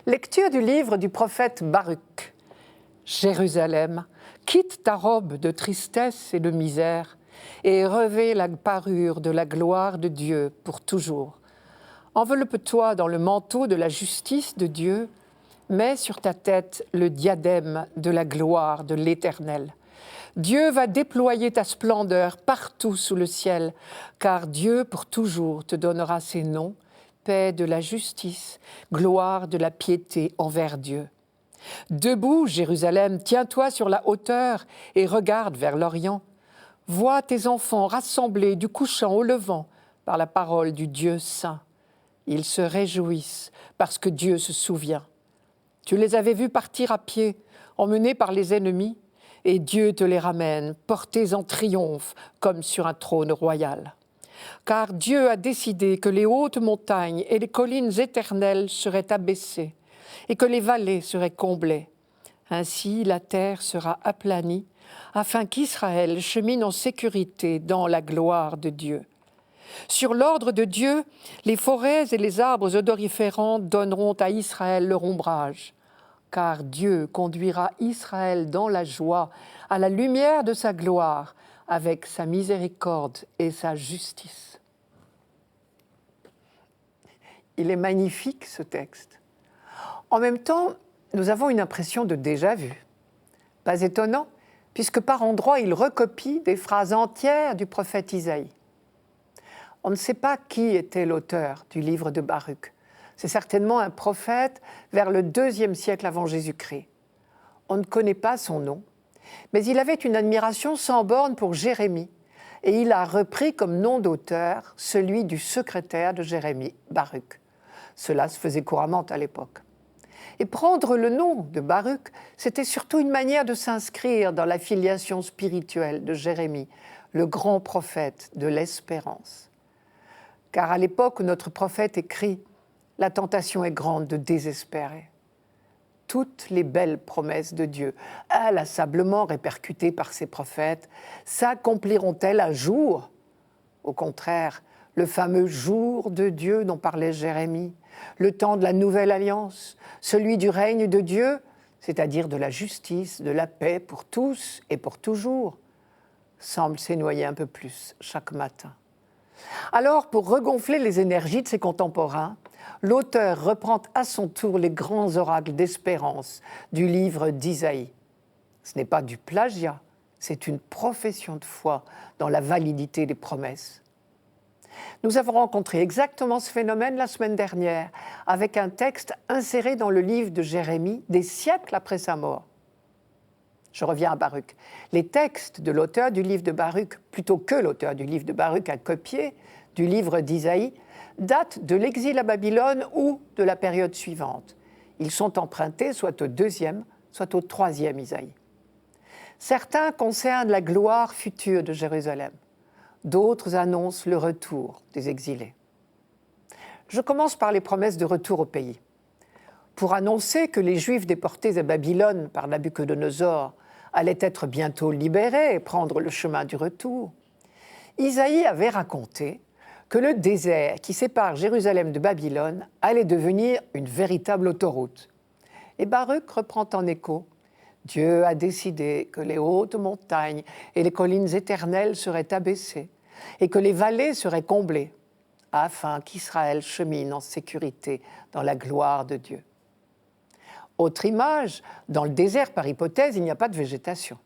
Lecture du livre du prophète Baruch. Jérusalem, quitte ta robe de tristesse et de misère et revêt la parure de la gloire de Dieu pour toujours. Enveloppe-toi dans le manteau de la justice de Dieu, mets sur ta tête le diadème de la gloire de l'Éternel. Dieu va déployer ta splendeur partout sous le ciel, car Dieu pour toujours te donnera ses noms, paix de la justice, gloire de la piété envers Dieu. Debout, Jérusalem, tiens-toi sur la hauteur et regarde vers l'Orient. Vois tes enfants rassemblés du couchant au levant par la parole du Dieu saint. Ils se réjouissent parce que Dieu se souvient. Tu les avais vus partir à pied, emmenés par les ennemis, et Dieu te les ramène, portés en triomphe comme sur un trône royal. Car Dieu a décidé que les hautes montagnes et les collines éternelles seraient abaissées et que les vallées seraient comblées. Ainsi, la terre sera aplanie, afin qu'Israël chemine en sécurité dans la gloire de Dieu. Sur l'ordre de Dieu, les forêts et les arbres odoriférants donneront à Israël leur ombrage, car Dieu conduira Israël dans la joie, à la lumière de sa gloire, avec sa miséricorde et sa justice. Il est magnifique, ce texte. En même temps, nous avons une impression de déjà-vu. Pas étonnant, puisque par endroits, il recopie des phrases entières du prophète Isaïe. On ne sait pas qui était l'auteur du livre de Baruch. C'est certainement un prophète vers le IIe siècle avant Jésus-Christ. On ne connaît pas son nom, mais il avait une admiration sans borne pour Jérémie, et il a repris comme nom d'auteur celui du secrétaire de Jérémie, Baruch. Cela se faisait couramment à l'époque. Et prendre le nom de Baruch, c'était surtout une manière de s'inscrire dans la filiation spirituelle de Jérémie, le grand prophète de l'espérance. Car à l'époque où notre prophète écrit, la tentation est grande de désespérer. Toutes les belles promesses de Dieu, inlassablement répercutées par ses prophètes, s'accompliront-elles un jour ? Au contraire, le fameux jour de Dieu dont parlait Jérémie, le temps de la nouvelle alliance, celui du règne de Dieu, c'est-à-dire de la justice, de la paix pour tous et pour toujours, semble s'énoyer un peu plus chaque matin. Alors, pour regonfler les énergies de ses contemporains, l'auteur reprend à son tour les grands oracles d'espérance du livre d'Isaïe. Ce n'est pas du plagiat, c'est une profession de foi dans la validité des promesses. Nous avons rencontré exactement ce phénomène la semaine dernière, avec un texte inséré dans le livre de Jérémie des siècles après sa mort. Je reviens à Baruch. Les textes de l'auteur du livre de Baruch, plutôt que l'auteur du livre de Baruch a copié du livre d'Isaïe, datent de l'exil à Babylone ou de la période suivante. Ils sont empruntés soit au deuxième, soit au troisième Isaïe. Certains concernent la gloire future de Jérusalem. D'autres annoncent le retour des exilés. Je commence par les promesses de retour au pays. Pour annoncer que les Juifs déportés à Babylone par Nabuchodonosor allaient être bientôt libérés et prendre le chemin du retour, Isaïe avait raconté que le désert qui sépare Jérusalem de Babylone allait devenir une véritable autoroute. Et Baruch reprend en écho « Dieu a décidé que les hautes montagnes et les collines éternelles seraient abaissées et que les vallées seraient comblées, afin qu'Israël chemine en sécurité dans la gloire de Dieu. » Autre image, dans le désert, par hypothèse, il n'y a pas de végétation.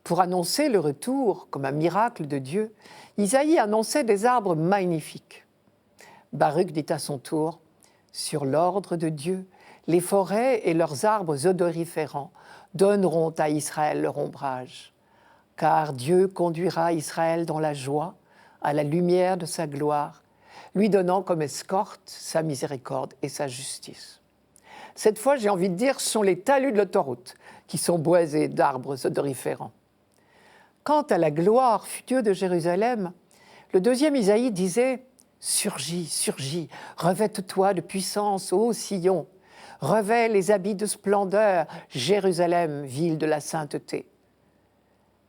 Pour annoncer le retour comme un miracle de Dieu, Isaïe annonçait des arbres magnifiques. Baruch dit à son tour « Sur l'ordre de Dieu, les forêts et leurs arbres odoriférants donneront à Israël leur ombrage. Car Dieu conduira Israël dans la joie, à la lumière de sa gloire, lui donnant comme escorte sa miséricorde et sa justice. » Cette fois, j'ai envie de dire, ce sont les talus de l'autoroute qui sont boisés d'arbres odoriférants. Quant à la gloire future de Jérusalem, le deuxième Isaïe disait « Surgis, surgis, revête-toi de puissance, ô Sion, revêt les habits de splendeur, Jérusalem, ville de la sainteté. »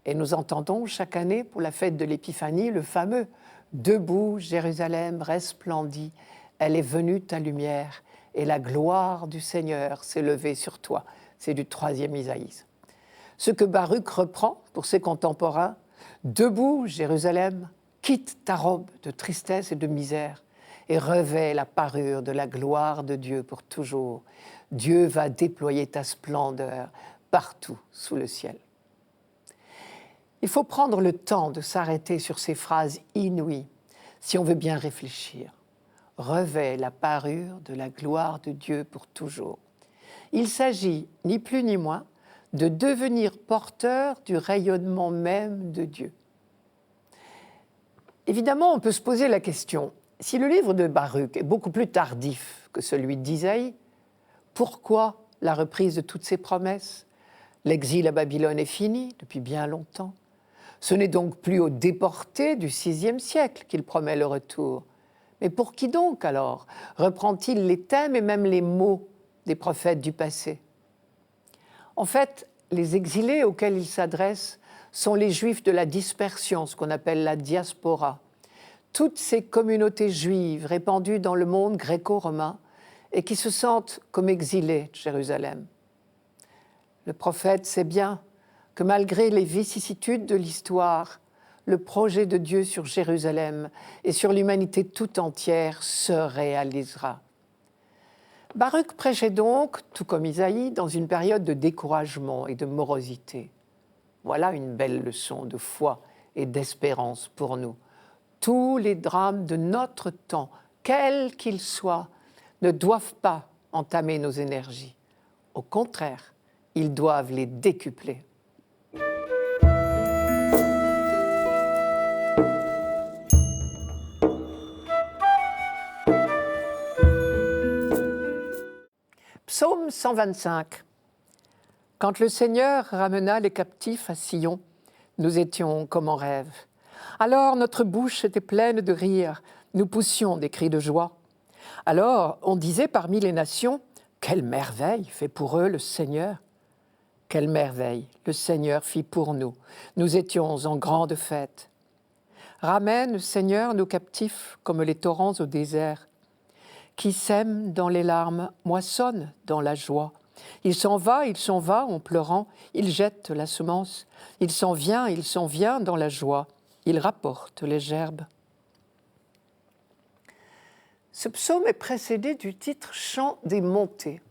Et nous entendons chaque année pour la fête de l'Épiphanie le fameux « Debout, Jérusalem resplendit, elle est venue ta lumière, et la gloire du Seigneur s'est levée sur toi. C'est du 3e Isaïe. Ce que Baruch reprend pour ses contemporains, debout, Jérusalem, quitte ta robe de tristesse et de misère et revêt la parure de la gloire de Dieu pour toujours. Dieu va déployer ta splendeur partout sous le ciel. Il faut prendre le temps de s'arrêter sur ces phrases inouïes si on veut bien réfléchir. Revêt la parure de la gloire de Dieu pour toujours. Il s'agit, ni plus ni moins, de devenir porteur du rayonnement même de Dieu. Évidemment, on peut se poser la question, si le livre de Baruch est beaucoup plus tardif que celui d'Isaïe, pourquoi la reprise de toutes ces promesses ? L'exil à Babylone est fini depuis bien longtemps. Ce n'est donc plus aux déportés du VIe siècle qu'il promet le retour. Mais pour qui donc alors reprend-il les thèmes et même les mots des prophètes du passé ? En fait, les exilés auxquels il s'adresse sont les Juifs de la dispersion, ce qu'on appelle la diaspora. Toutes ces communautés juives répandues dans le monde gréco-romain et qui se sentent comme exilés de Jérusalem. Le prophète sait bien que malgré les vicissitudes de l'histoire, le projet de Dieu sur Jérusalem et sur l'humanité tout entière se réalisera. Baruch prêchait donc, tout comme Isaïe, dans une période de découragement et de morosité. Voilà une belle leçon de foi et d'espérance pour nous. Tous les drames de notre temps, quels qu'ils soient, ne doivent pas entamer nos énergies. Au contraire, ils doivent les décupler. Psaume 125. Quand le Seigneur ramena les captifs à Sion, nous étions comme en rêve. Alors notre bouche était pleine de rire, nous poussions des cris de joie. Alors on disait parmi les nations, « Quelle merveille fait pour eux le Seigneur !» Quelle merveille le Seigneur fit pour nous, nous étions en grande fête. Ramène, Seigneur, nos captifs comme les torrents au désert. Qui sème dans les larmes moissonne dans la joie. Il s'en va en pleurant, il jette la semence. Il s'en vient dans la joie, il rapporte les gerbes. Ce psaume est précédé du titre « Chant des montées »,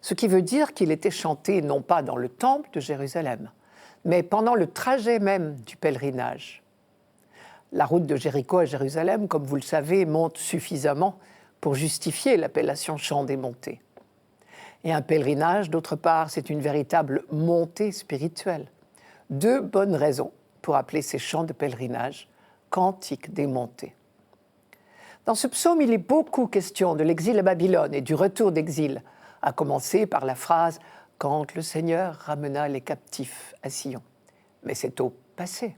ce qui veut dire qu'il était chanté non pas dans le temple de Jérusalem, mais pendant le trajet même du pèlerinage. La route de Jéricho à Jérusalem, comme vous le savez, monte suffisamment pour justifier l'appellation chant des montées. Et un pèlerinage, d'autre part, c'est une véritable montée spirituelle. 2 bonnes raisons pour appeler ces chants de pèlerinage cantiques des montées. Dans ce psaume, il est beaucoup question de l'exil à Babylone et du retour d'exil, à commencer par la phrase « Quand le Seigneur ramena les captifs à Sion ». Mais c'est au passé.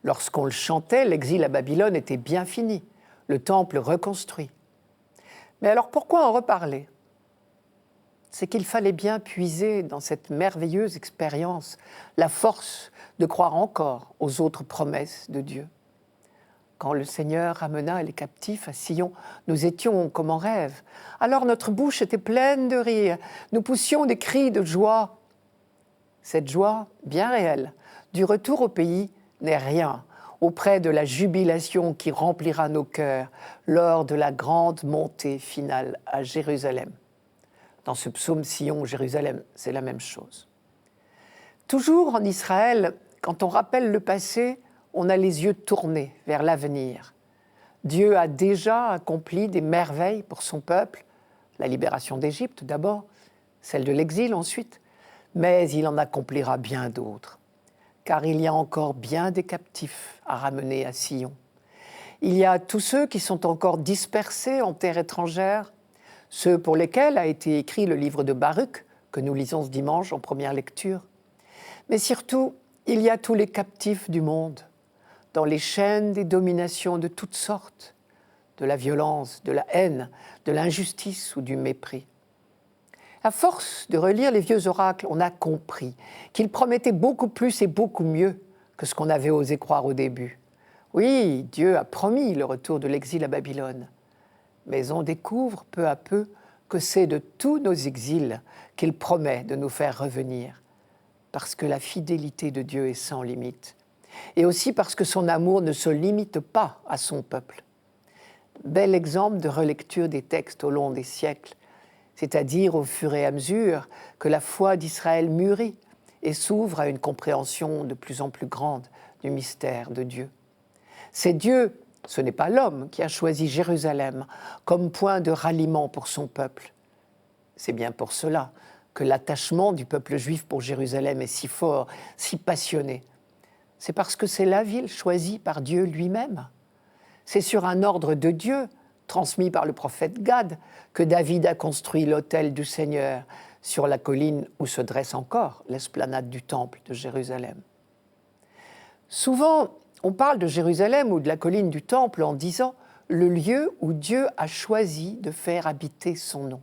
Lorsqu'on le chantait, l'exil à Babylone était bien fini, le temple reconstruit. Mais alors pourquoi en reparler ? C'est qu'il fallait bien puiser dans cette merveilleuse expérience la force de croire encore aux autres promesses de Dieu. Quand le Seigneur ramena les captifs à Sion, nous étions comme en rêve. Alors notre bouche était pleine de rire, nous poussions des cris de joie. Cette joie, bien réelle, du retour au pays n'est rien auprès de la jubilation qui remplira nos cœurs lors de la grande montée finale à Jérusalem. Dans ce psaume Sion, Jérusalem, c'est la même chose. Toujours en Israël, quand on rappelle le passé, on a les yeux tournés vers l'avenir. Dieu a déjà accompli des merveilles pour son peuple, la libération d'Égypte d'abord, celle de l'exil ensuite, mais il en accomplira bien d'autres. Car il y a encore bien des captifs à ramener à Sion. Il y a tous ceux qui sont encore dispersés en terre étrangère, ceux pour lesquels a été écrit le livre de Baruch, que nous lisons ce dimanche en première lecture. Mais surtout, il y a tous les captifs du monde, dans les chaînes des dominations de toutes sortes, de la violence, de la haine, de l'injustice ou du mépris. À force de relire les vieux oracles, on a compris qu'ils promettaient beaucoup plus et beaucoup mieux que ce qu'on avait osé croire au début. Oui, Dieu a promis le retour de l'exil à Babylone. Mais on découvre peu à peu que c'est de tous nos exils qu'il promet de nous faire revenir, parce que la fidélité de Dieu est sans limite, et aussi parce que son amour ne se limite pas à son peuple. Bel exemple de relecture des textes au long des siècles, c'est-à-dire au fur et à mesure que la foi d'Israël mûrit et s'ouvre à une compréhension de plus en plus grande du mystère de Dieu. C'est Dieu, ce n'est pas l'homme, qui a choisi Jérusalem comme point de ralliement pour son peuple. C'est bien pour cela que l'attachement du peuple juif pour Jérusalem est si fort, si passionné. C'est parce que c'est la ville choisie par Dieu lui-même. C'est sur un ordre de Dieu, transmis par le prophète Gad, que David a construit l'autel du Seigneur sur la colline où se dresse encore l'esplanade du temple de Jérusalem. Souvent, on parle de Jérusalem ou de la colline du temple en disant « le lieu où Dieu a choisi de faire habiter son nom ».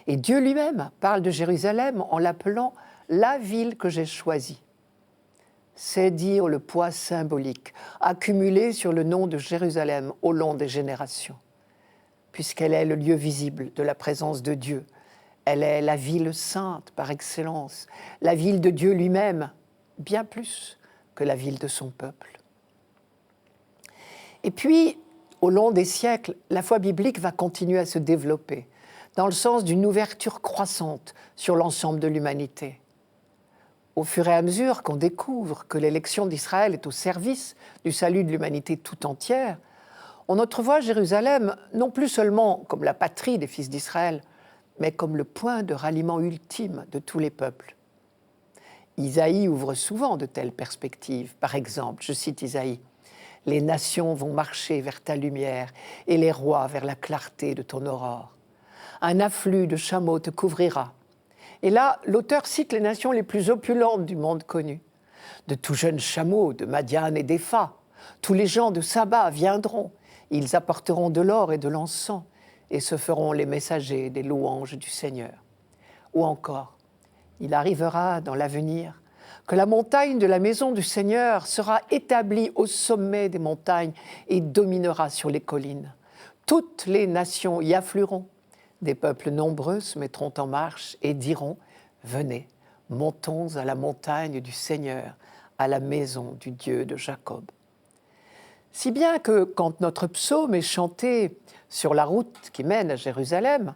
Et Dieu lui-même parle de Jérusalem en l'appelant « la ville que j'ai choisie ». C'est dire le poids symbolique accumulé sur le nom de Jérusalem au long des générations. Puisqu'elle est le lieu visible de la présence de Dieu, elle est la ville sainte par excellence, la ville de Dieu lui-même, bien plus que la ville de son peuple. Et puis, au long des siècles, la foi biblique va continuer à se développer dans le sens d'une ouverture croissante sur l'ensemble de l'humanité. Au fur et à mesure qu'on découvre que l'élection d'Israël est au service du salut de l'humanité tout entière, on entrevoit Jérusalem non plus seulement comme la patrie des fils d'Israël, mais comme le point de ralliement ultime de tous les peuples. Isaïe ouvre souvent de telles perspectives. Par exemple, je cite Isaïe, « Les nations vont marcher vers ta lumière et les rois vers la clarté de ton aurore. Un afflux de chameaux te couvrira. » Et là, l'auteur cite les nations les plus opulentes du monde connu. De tout jeunes chameaux, de Madian et d'Épha, tous les gens de Saba viendront. Ils apporteront de l'or et de l'encens et se feront les messagers des louanges du Seigneur. Ou encore, il arrivera dans l'avenir que la montagne de la maison du Seigneur sera établie au sommet des montagnes et dominera sur les collines. Toutes les nations y afflueront. Des peuples nombreux se mettront en marche et diront « Venez, montons à la montagne du Seigneur, à la maison du Dieu de Jacob. » Si bien que quand notre psaume est chanté sur la route qui mène à Jérusalem,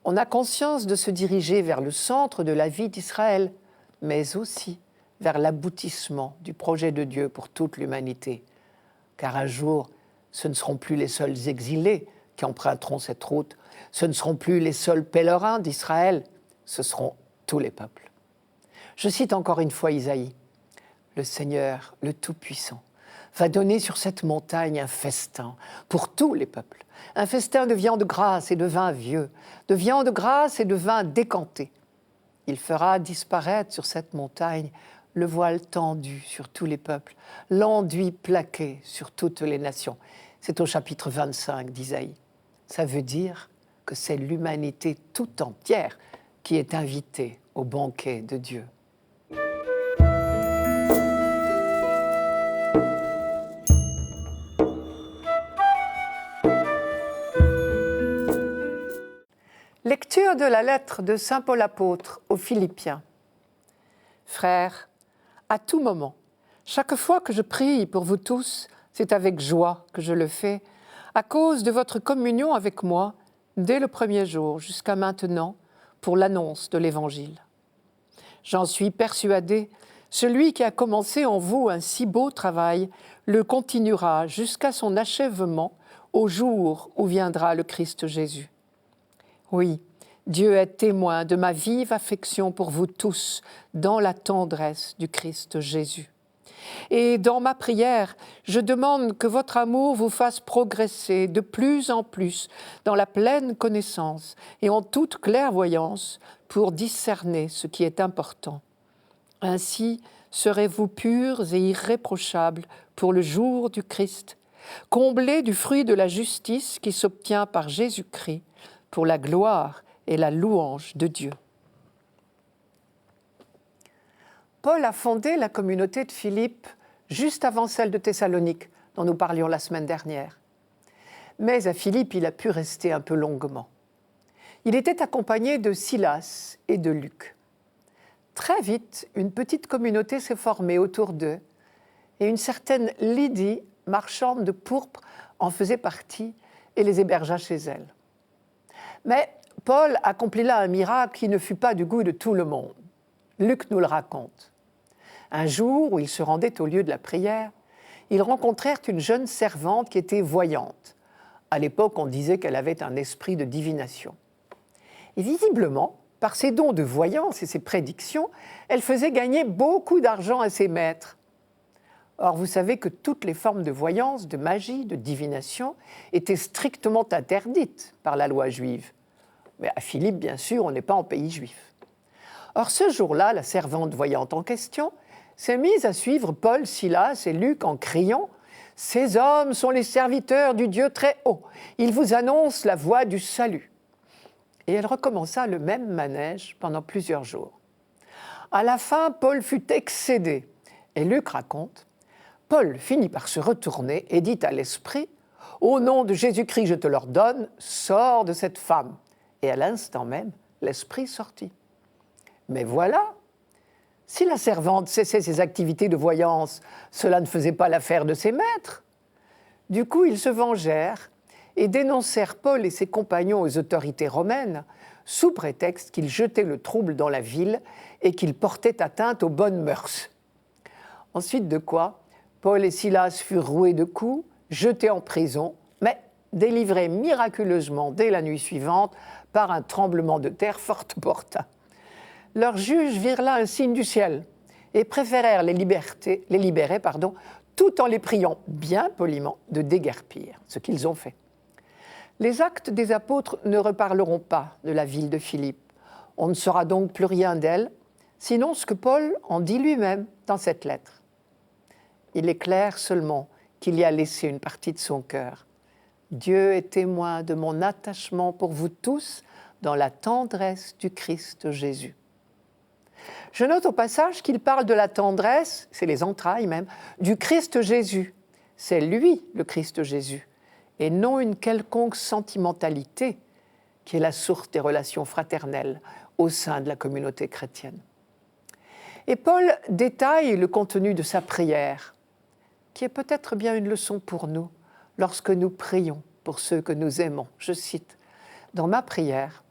on a conscience de se diriger vers le centre de la vie d'Israël, mais aussi vers l'aboutissement du projet de Dieu pour toute l'humanité. Car un jour, ce ne seront plus les seuls exilés qui emprunteront cette route, ce ne seront plus les seuls pèlerins d'Israël, ce seront tous les peuples. Je cite encore une fois Isaïe. « Le Seigneur, le Tout-Puissant, va donner sur cette montagne un festin pour tous les peuples, un festin de viande grasse et de vin vieux, de viande grasse et de vin décanté. Il fera disparaître sur cette montagne le voile tendu sur tous les peuples, l'enduit plaqué sur toutes les nations. » C'est au chapitre 25 d'Isaïe. Ça veut dire que c'est l'humanité tout entière qui est invitée au banquet de Dieu. Lecture de la lettre de saint Paul apôtre aux Philippiens. Frères, à tout moment, chaque fois que je prie pour vous tous, c'est avec joie que je le fais, à cause de votre communion avec moi, dès le premier jour jusqu'à maintenant, pour l'annonce de l'Évangile. J'en suis persuadé, celui qui a commencé en vous un si beau travail le continuera jusqu'à son achèvement au jour où viendra le Christ Jésus. Oui, Dieu est témoin de ma vive affection pour vous tous dans la tendresse du Christ Jésus. Et dans ma prière, je demande que votre amour vous fasse progresser de plus en plus dans la pleine connaissance et en toute clairvoyance pour discerner ce qui est important. Ainsi serez-vous purs et irréprochables pour le jour du Christ, comblés du fruit de la justice qui s'obtient par Jésus-Christ pour la gloire et la louange de Dieu. Paul a fondé la communauté de Philippe juste avant celle de Thessalonique, dont nous parlions la semaine dernière. Mais à Philippe, il a pu rester un peu longuement. Il était accompagné de Silas et de Luc. Très vite, une petite communauté s'est formée autour d'eux et une certaine Lydie, marchande de pourpre, en faisait partie et les hébergea chez elle. Mais Paul accomplit là un miracle qui ne fut pas du goût de tout le monde. Luc nous le raconte. Un jour où ils se rendaient au lieu de la prière, ils rencontrèrent une jeune servante qui était voyante. À l'époque, on disait qu'elle avait un esprit de divination. Et visiblement, par ses dons de voyance et ses prédictions, elle faisait gagner beaucoup d'argent à ses maîtres. Or, vous savez que toutes les formes de voyance, de magie, de divination étaient strictement interdites par la loi juive. Mais à Philippe, bien sûr, on n'est pas en pays juif. Or, ce jour-là, la servante voyante en question s'est mise à suivre Paul, Silas et Luc en criant « Ces hommes sont les serviteurs du Dieu très haut. Ils vous annoncent la voie du salut. » Et elle recommença le même manège pendant plusieurs jours. À la fin, Paul fut excédé. Et Luc raconte « Paul finit par se retourner et dit à l'esprit « Au nom de Jésus-Christ, je te l'ordonne, sors de cette femme. » Et à l'instant même, l'esprit sortit. Mais voilà, si la servante cessait ses activités de voyance, cela ne faisait pas l'affaire de ses maîtres. Du coup, ils se vengèrent et dénoncèrent Paul et ses compagnons aux autorités romaines sous prétexte qu'ils jetaient le trouble dans la ville et qu'ils portaient atteinte aux bonnes mœurs. Ensuite de quoi, Paul et Silas furent roués de coups, jetés en prison, mais délivrés miraculeusement dès la nuit suivante par un tremblement de terre fort opportun. Leurs juges virent là un signe du ciel et préférèrent les libérer, tout en les priant bien poliment de déguerpir, ce qu'ils ont fait. Les actes des apôtres ne reparleront pas de la ville de Philippe. On ne saura donc plus rien d'elle, sinon ce que Paul en dit lui-même dans cette lettre. Il est clair seulement qu'il y a laissé une partie de son cœur. Dieu est témoin de mon attachement pour vous tous dans la tendresse du Christ Jésus. Je note au passage qu'il parle de la tendresse, c'est les entrailles même, du Christ Jésus. C'est lui, le Christ Jésus, et non une quelconque sentimentalité qui est la source des relations fraternelles au sein de la communauté chrétienne. Et Paul détaille le contenu de sa prière, qui est peut-être bien une leçon pour nous lorsque nous prions pour ceux que nous aimons. Je cite, « Dans ma prière,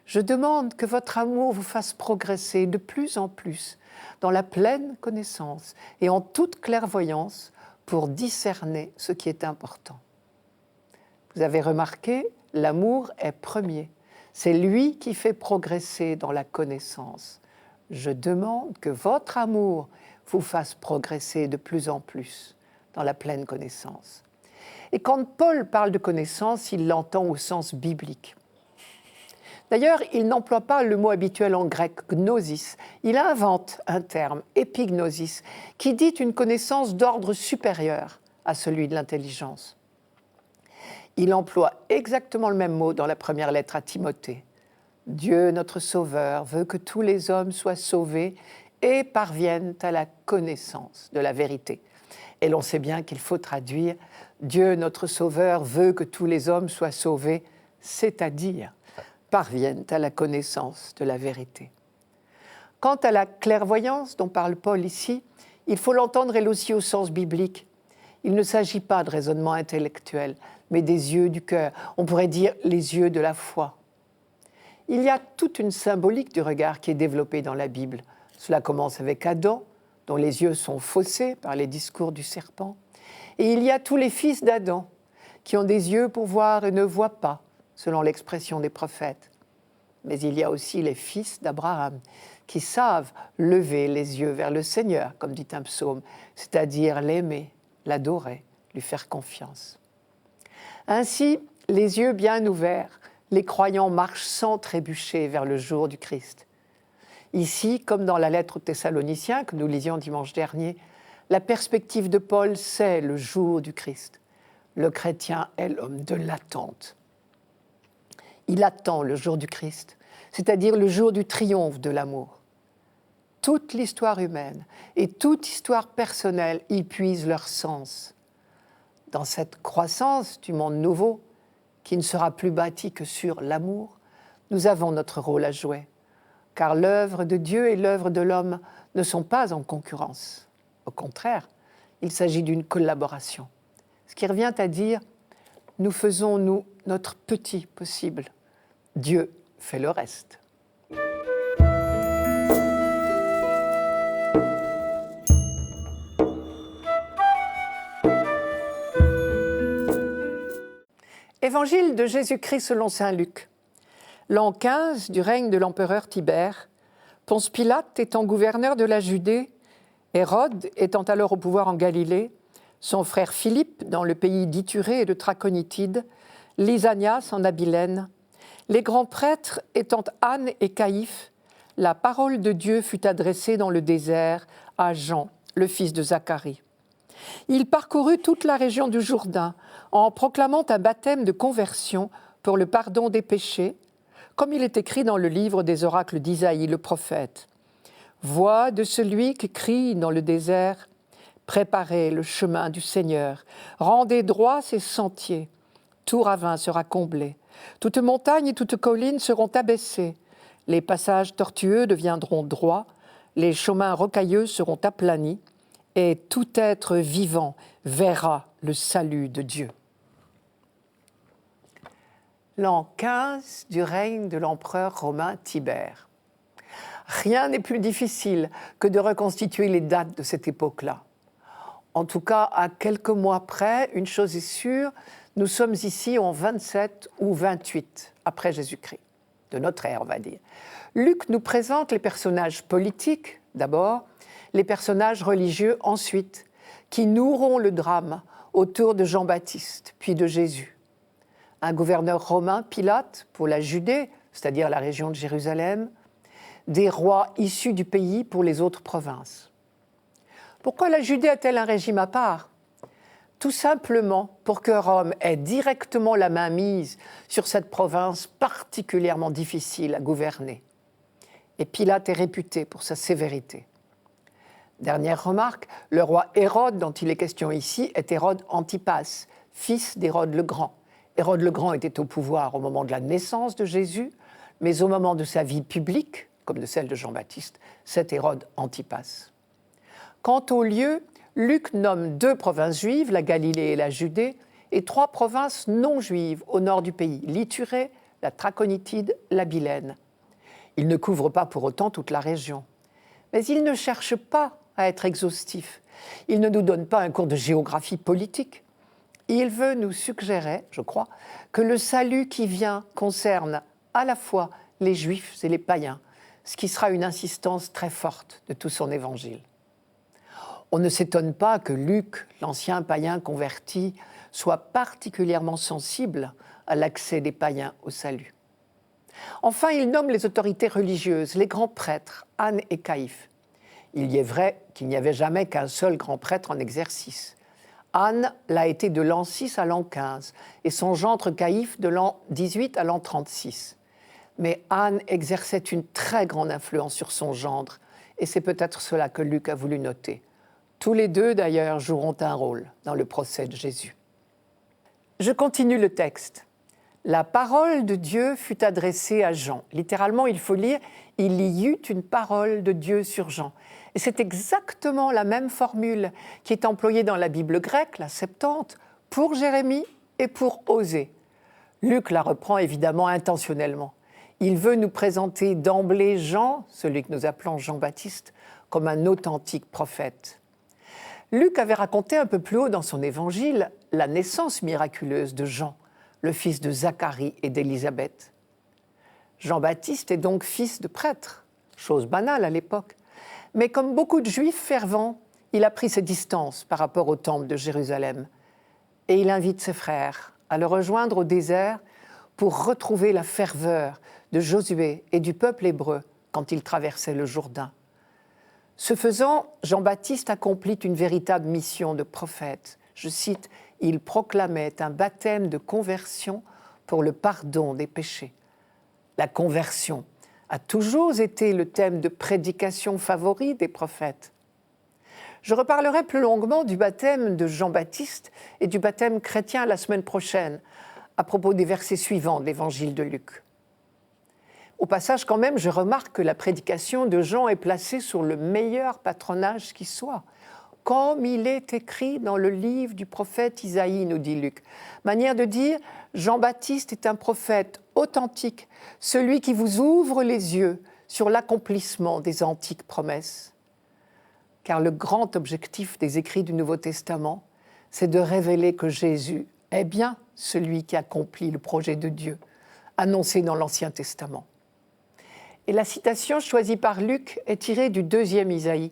je demande que votre amour vous fasse progresser de plus en plus dans la pleine connaissance et en toute clairvoyance pour discerner ce qui est important. » Vous avez remarqué, l'amour est premier. C'est lui qui fait progresser dans la connaissance. Je demande que votre amour vous fasse progresser de plus en plus dans la pleine connaissance. Et quand Paul parle de connaissance, il l'entend au sens biblique. D'ailleurs, il n'emploie pas le mot habituel en grec, gnosis. Il invente un terme, épignosis, qui dit une connaissance d'ordre supérieur à celui de l'intelligence. Il emploie exactement le même mot dans la première lettre à Timothée. Dieu, notre Sauveur, veut que tous les hommes soient sauvés et parviennent à la connaissance de la vérité. Et l'on sait bien qu'il faut traduire « Dieu, notre Sauveur, veut que tous les hommes soient sauvés », c'est-à-dire parviennent à la connaissance de la vérité. Quant à la clairvoyance dont parle Paul ici, il faut l'entendre elle aussi au sens biblique. Il ne s'agit pas de raisonnement intellectuel, mais des yeux du cœur. On pourrait dire les yeux de la foi. Il y a toute une symbolique du regard qui est développée dans la Bible. Cela commence avec Adam, dont les yeux sont faussés par les discours du serpent. Et il y a tous les fils d'Adam, qui ont des yeux pour voir et ne voient pas, selon l'expression des prophètes. Mais il y a aussi les fils d'Abraham, qui savent lever les yeux vers le Seigneur, comme dit un psaume, c'est-à-dire l'aimer, l'adorer, lui faire confiance. Ainsi, les yeux bien ouverts, les croyants marchent sans trébucher vers le jour du Christ. Ici, comme dans la lettre aux Thessaloniciens que nous lisions dimanche dernier, la perspective de Paul, c'est le jour du Christ. Le chrétien est l'homme de l'attente. Il attend le jour du Christ, c'est-à-dire le jour du triomphe de l'amour. Toute l'histoire humaine et toute histoire personnelle y puisent leur sens. Dans cette croissance du monde nouveau, qui ne sera plus bâti que sur l'amour, nous avons notre rôle à jouer, car l'œuvre de Dieu et l'œuvre de l'homme ne sont pas en concurrence. Au contraire, il s'agit d'une collaboration. Ce qui revient à dire, nous faisons, nous, notre petit possible. Dieu fait le reste. Évangile de Jésus-Christ selon saint Luc. L'an 15 du règne de l'empereur Tibère, Ponce Pilate étant gouverneur de la Judée, Hérode étant alors au pouvoir en Galilée, son frère Philippe dans le pays d'Ithurée et de Trachonitide, Lysanias en Abilène, les grands prêtres étant Anne et Caïphe, la parole de Dieu fut adressée dans le désert à Jean, le fils de Zacharie. Il parcourut toute la région du Jourdain en proclamant un baptême de conversion pour le pardon des péchés, comme il est écrit dans le livre des oracles d'Isaïe le prophète. Voix de celui qui crie dans le désert, préparez le chemin du Seigneur, rendez droits ses sentiers. Tout ravin sera comblé, toute montagne et toute colline seront abaissées, les passages tortueux deviendront droits, les chemins rocailleux seront aplanis, et tout être vivant verra le salut de Dieu. L'an 15 du règne de l'empereur romain Tibère. Rien n'est plus difficile que de reconstituer les dates de cette époque-là. En tout cas, à quelques mois près, une chose est sûre, nous sommes ici en 27 ou 28 après Jésus-Christ, de notre ère, on va dire. Luc nous présente les personnages politiques, d'abord, les personnages religieux, ensuite, qui nourront le drame autour de Jean-Baptiste, puis de Jésus. Un gouverneur romain, Pilate, pour la Judée, c'est-à-dire la région de Jérusalem, des rois issus du pays pour les autres provinces. Pourquoi la Judée a-t-elle un régime à part ? Tout simplement pour que Rome ait directement la main mise sur cette province particulièrement difficile à gouverner. Et Pilate est réputé pour sa sévérité. Dernière remarque, le roi Hérode, dont il est question ici, est Hérode Antipas, fils d'Hérode le Grand. Hérode le Grand était au pouvoir au moment de la naissance de Jésus, mais au moment de sa vie publique, comme de celle de Jean-Baptiste, c'est Hérode Antipas. Quant au lieu, Luc nomme 2 provinces juives, la Galilée et la Judée, et 3 provinces non juives au nord du pays, l'Ithurée, la Trachonitide, l'Abilène. Il ne couvre pas pour autant toute la région. Mais il ne cherche pas à être exhaustif. Il ne nous donne pas un cours de géographie politique. Il veut nous suggérer, je crois, que le salut qui vient concerne à la fois les Juifs et les païens, ce qui sera une insistance très forte de tout son évangile. On ne s'étonne pas que Luc, l'ancien païen converti, soit particulièrement sensible à l'accès des païens au salut. Enfin, il nomme les autorités religieuses, les grands prêtres, Anne et Caïphe. Il y est vrai qu'il n'y avait jamais qu'un seul grand prêtre en exercice. Anne l'a été de l'an 6 à l'an 15 et son gendre Caïphe de l'an 18 à l'an 36. Mais Anne exerçait une très grande influence sur son gendre et c'est peut-être cela que Luc a voulu noter. Tous les 2, d'ailleurs, joueront un rôle dans le procès de Jésus. Je continue le texte. La parole de Dieu fut adressée à Jean. Littéralement, il faut lire « il y eut une parole de Dieu sur Jean ». Et c'est exactement la même formule qui est employée dans la Bible grecque, la Septante, pour Jérémie et pour Osée. Luc la reprend évidemment intentionnellement. Il veut nous présenter d'emblée Jean, celui que nous appelons Jean-Baptiste, comme un authentique prophète. Luc avait raconté un peu plus haut dans son évangile la naissance miraculeuse de Jean, le fils de Zacharie et d'Élisabeth. Jean-Baptiste est donc fils de prêtre, chose banale à l'époque. Mais comme beaucoup de Juifs fervents, il a pris ses distances par rapport au temple de Jérusalem. Et il invite ses frères à le rejoindre au désert pour retrouver la ferveur de Josué et du peuple hébreu quand ils traversaient le Jourdain. Ce faisant, Jean-Baptiste accomplit une véritable mission de prophète. Je cite, « Il proclamait un baptême de conversion pour le pardon des péchés. » La conversion a toujours été le thème de prédication favori des prophètes. Je reparlerai plus longuement du baptême de Jean-Baptiste et du baptême chrétien la semaine prochaine, à propos des versets suivants de l'évangile de Luc. Au passage, quand même, je remarque que la prédication de Jean est placée sur le meilleur patronage qui soit. Comme il est écrit dans le livre du prophète Isaïe, nous dit Luc. Manière de dire, Jean-Baptiste est un prophète authentique, celui qui vous ouvre les yeux sur l'accomplissement des antiques promesses. Car le grand objectif des écrits du Nouveau Testament, c'est de révéler que Jésus est bien celui qui accomplit le projet de Dieu, annoncé dans l'Ancien Testament. Et la citation choisie par Luc est tirée du 2e Isaïe,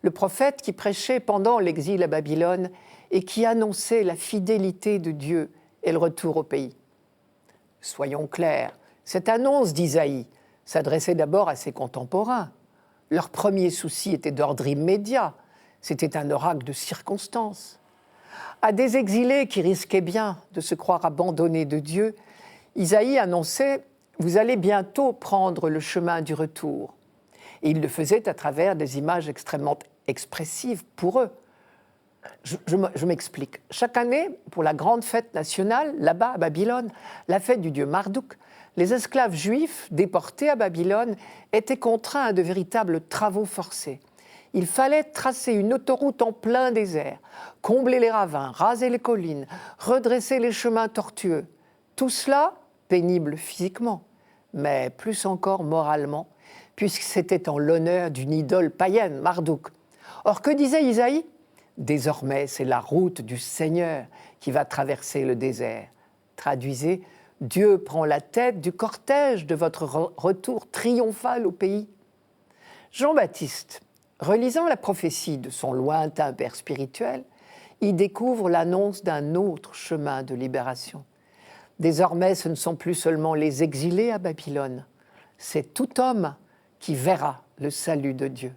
le prophète qui prêchait pendant l'exil à Babylone et qui annonçait la fidélité de Dieu et le retour au pays. Soyons clairs, cette annonce d'Isaïe s'adressait d'abord à ses contemporains. Leur premier souci était d'ordre immédiat, c'était un oracle de circonstance. À des exilés qui risquaient bien de se croire abandonnés de Dieu, Isaïe annonçait « Vous allez bientôt prendre le chemin du retour ». Et il le faisait à travers des images extrêmement expressives pour eux. Je m'explique. Chaque année, pour la grande fête nationale, là-bas à Babylone, la fête du dieu Marduk, les esclaves juifs déportés à Babylone étaient contraints à de véritables travaux forcés. Il fallait tracer une autoroute en plein désert, combler les ravins, raser les collines, redresser les chemins tortueux. Tout cela pénible physiquement, mais plus encore moralement, puisque c'était en l'honneur d'une idole païenne, Marduk. Or, que disait Isaïe ? Désormais, c'est la route du Seigneur qui va traverser le désert. Traduisez, Dieu prend la tête du cortège de votre retour triomphal au pays. Jean-Baptiste, relisant la prophétie de son lointain père spirituel, y découvre l'annonce d'un autre chemin de libération. Désormais, ce ne sont plus seulement les exilés à Babylone, c'est tout homme qui verra le salut de Dieu.